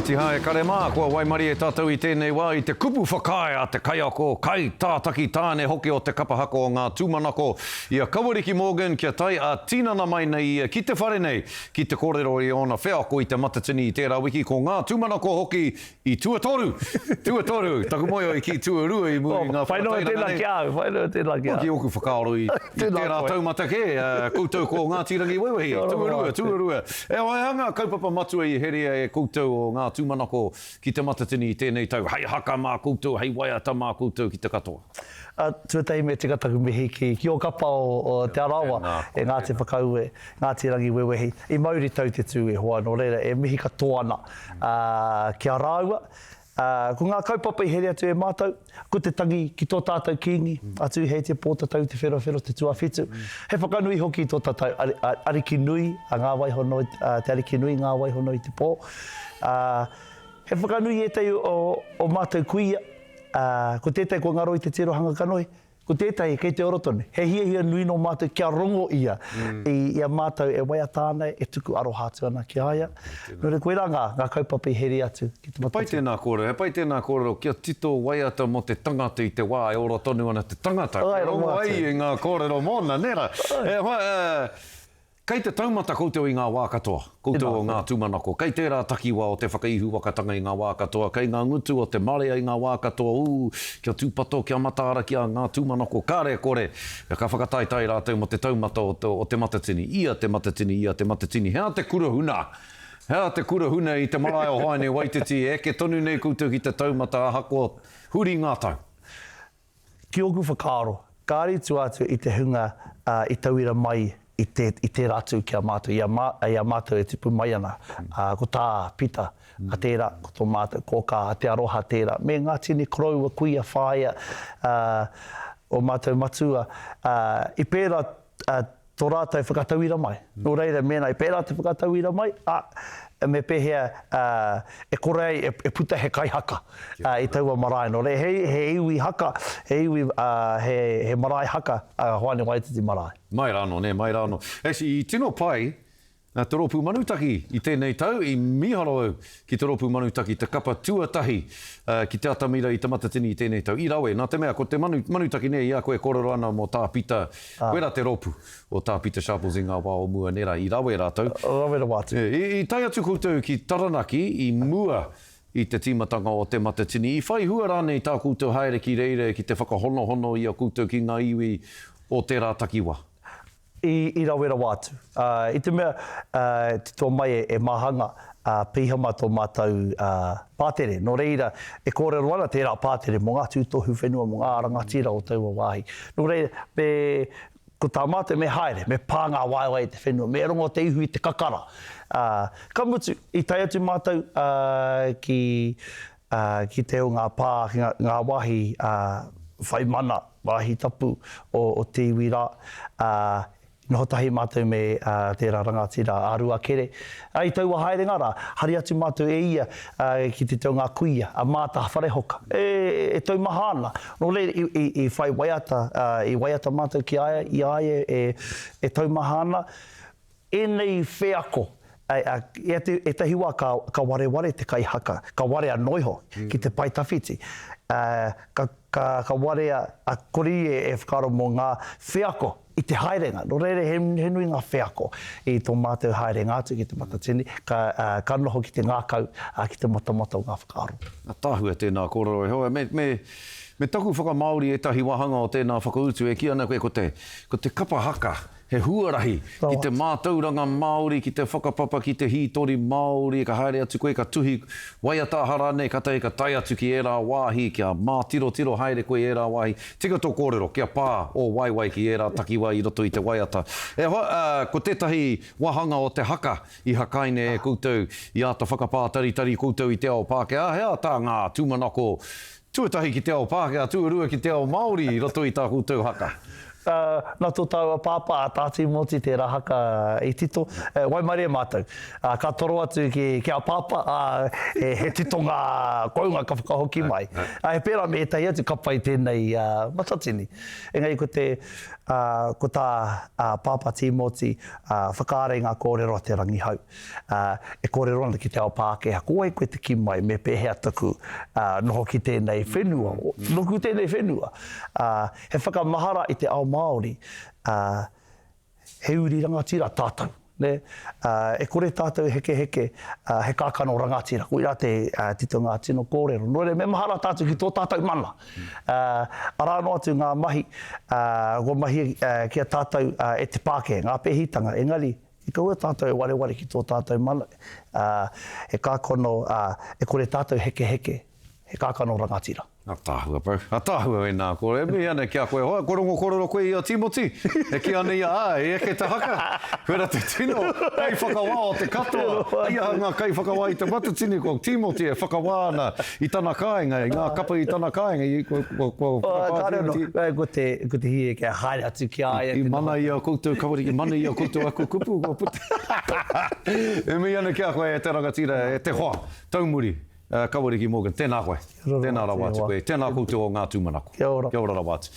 Ti hae kare mā, kua waimari e tātou I tēnei wā I te kupu whakae a te kaiako, kai tātaki tāne hoki o te kapahako o ngā tūmanako. Ia Kawariki Morgan kia tai a tinana mai nei ki te whare nei, ki te kōrero I ona wheako I te matatini I tērā wiki ko ngā tūmanako hoki I Tuatoru. Tuatoru, taku moio I ki Tuarua I muri ngā whainoi tēnā ki au, whainoi tēnā ki au. Ki oku whakaaro I tērā taumata ke, koutou ko ngā tirangi wewehi, Tuarua. E wai hanga kaupapa matua I herea e koutou o ngā tūmanako ki te matatini I tēnei tau. Hei haka mā koutou, hei waiata mā koutou ki te katoa. Tuatai me te kataku mihi ki o kapa o te arawa e ngā te whakaue, ngā te rangi wewehi. I mauri tau te tū e hoa, no reira e mihi katoana ki a rāua. Ko ngā kaupapa I herea atu e mātou, ko te tangi ki tō tātou kingi, atu hei te pōtatau, te whero, te tuawhitu. He whakanui hoki tō tātou ariki nui, a ngā waihono, te ariki nui, ngā waihono I te pō. He whakanui e tei o mātou kuia, ko tētai ko ngaro I te tirohanga kanoi, ko tētai kei te orotone, he hia nui no mātou kia rongo ia, I a mātou e waia tānei, e tuku aro hātu ana ki aia. Nō re koe rā ngā kaupapa I here atu ki te matatu. Pai tēnā kōrero, kia tito waiata mo te tangata I te wā, e ora tonu ana te tangata. Rongo ai I ngā kōrero mōna, nera. Kei te taumata koutou I ngā wā katoa, koutou o ngā tūmanako. Kei tērā takiwa o te whakaihu wakatanga I ngā wā katoa. Kei ngā ngutu o te marea I ngā wā katoa. Kia tūpato, kia mataara ki a ngā tūmanako. Kāre kore, ka whakataitai rātou mo te taumata o te matatini. Ia te matatini. Hea te kurahuna. I te marae o haene Waititi. E ke tonu nei koutou ki te taumata a hako huri ngā tau. Ki oku whakaaro. Kāri tu atu I te hunga I tauira mai I te ratu ki a mātou, I a mātou e tupu mai ana. Ko tā pita a tērā, ko tō mātou kōkā a te aroha tērā. Me ngā tini korau a kuia whāia o mātou matua. I pērā tō rātou whakatauira mai. Nō reira mena, I pērā te whakatauira mai, me pēhea e korei e puta he kaihaka I taua marae. Nō reira he iwi haka, he marae haka hoane Waititi marae. Mai rāno. I tino pai, te rōpū manutaki I tēnei tau, I miharo au ki te rōpū manutaki, te kapa tuatahi ki te atamira I te matatini I tēnei tau. I rawe, nā te mea, ko te manutaki nei, ia koe kororo ana mo tā pita, koera te rōpū o tā pita Sharples I ngā wā o mua nera, I rawe rātou. Rawe wātu. I tai atu koutou ki Taranaki, I mua I te timatanga o te matatini. I whai hua rānei tā koutou haere ki reire ki te whakahono I a koutou ki ngā iwi o tērā takiwa. I rawera wātu. I te mea, te tō mai e mahanga pihama tō mātou pātere. Nō reira, e kōrero ana tērā pātere mō ngā tūtohu whenua, mō ngā rangatira o taua wāhi. Nō reira, ko tā mātou me haere, me pāngā waiwai te whenua, me rongo te ihu I te kakara. Ka mutu, I tai atu mātou ki te o ngā pā, ngā wahi whai mana, wahi tapu o te iwi rā. Noho tahi mātou me tērā rangatira ārua kere. I taua haerenga rā, hari atu mātou e ia ki te teo ngā kuia, a māta wharehoka. E tau mahana. Nō le I whai waiata, I waiata mātou ki aia, I aia e tau mahana. E nei wheako, e tahi wā ka ware te kaihaka, ka ware a noiho ki te paitawhiti. Ka ware a kori e whakaro mō ngā wheako, I te haerenga. Nō reire he nui ngā wheako I tō mātou haerenga atu ki te matatini, ka noho ki te ngākau, ki te matamata o ngā whakaaro. Tāhua tēnā kōrero e hoa. Me taku whakamauri e tahi wahanga o tēnā whakautu e ki ana koe ko te kapa haka, he huarahi, ki te mātauranga Māori, ki te whakapapa, ki te hītori Māori, ka haere atu koe, ka tuhi waiata harane, ka tai atu ki e rā wāhi, kia mātiro haere koe e rā wāhi. Tika tō kōrero, kia pā o waiwai ki e rā takiwa I roto I te waiata. Ko tētahi wahanga o te haka, I hakaine e koutou, I ata whakapātari koutou I te ao Pākehā, hea tā ngā tūmanako, tuatahi ki te ao Pākehā, tuarua ki te ao Māori, I roto I tā koutou haka. nā tō tau a pāpā a tāti moti te rahaka i tito. Wai mare mātou. Ka toro atu ki a pāpā he tito ngā kounga ka whakahoki mai. He pērā me etai atu ka pai tēnei matatini. Engai ko tā pāpā Timoti whakaare ngā kōrero a te rangihau. E kōrero ana ki te ao Pākehā. Ko ai koe te ki mai me pēhea tuku noho ki tēnei whenua. Noku tēnei whenua. He whakamahara i te ao Māori, he uri rangatira tātou. Ne? E kore tātou heke, he kākano rangatira. Ko ira te tito ngā tino kōrero. Nore, me mahara tātou ki tō tātou mana. Arano atu ngā mahi, ko mahi kia tātou e te Pākehā, ngā pēhitanga, engari, i kaua tātou e wareware ki tō tātou mana. He kākano, e kore tātou heke, he kākano rangatira. A tāhua pau. A tāhua e nā kore. Me ana kia koe hoa. Korongo kororo koe i a Timoti. E ki ana ia e eke te haka. Whera te tino. Kei whakawā o te katoa. Ia ngā kei whakawā i te matatini ko Timoti e whakawā ana i tana kāinga. I ngā kapa i tana kāinga. Ko te hie kia haere atu ki aia. I mana i a koutou kawari. I mana i a koutou aku kupu. E me ana kia koe e te rangatira e te hoa. Taumuri. Kawariki Morgan, tēnā koe. Tēnā rawatu koe. Tēnā koutou o ngā tūmanako. Kia ora. Kia ora rawatu.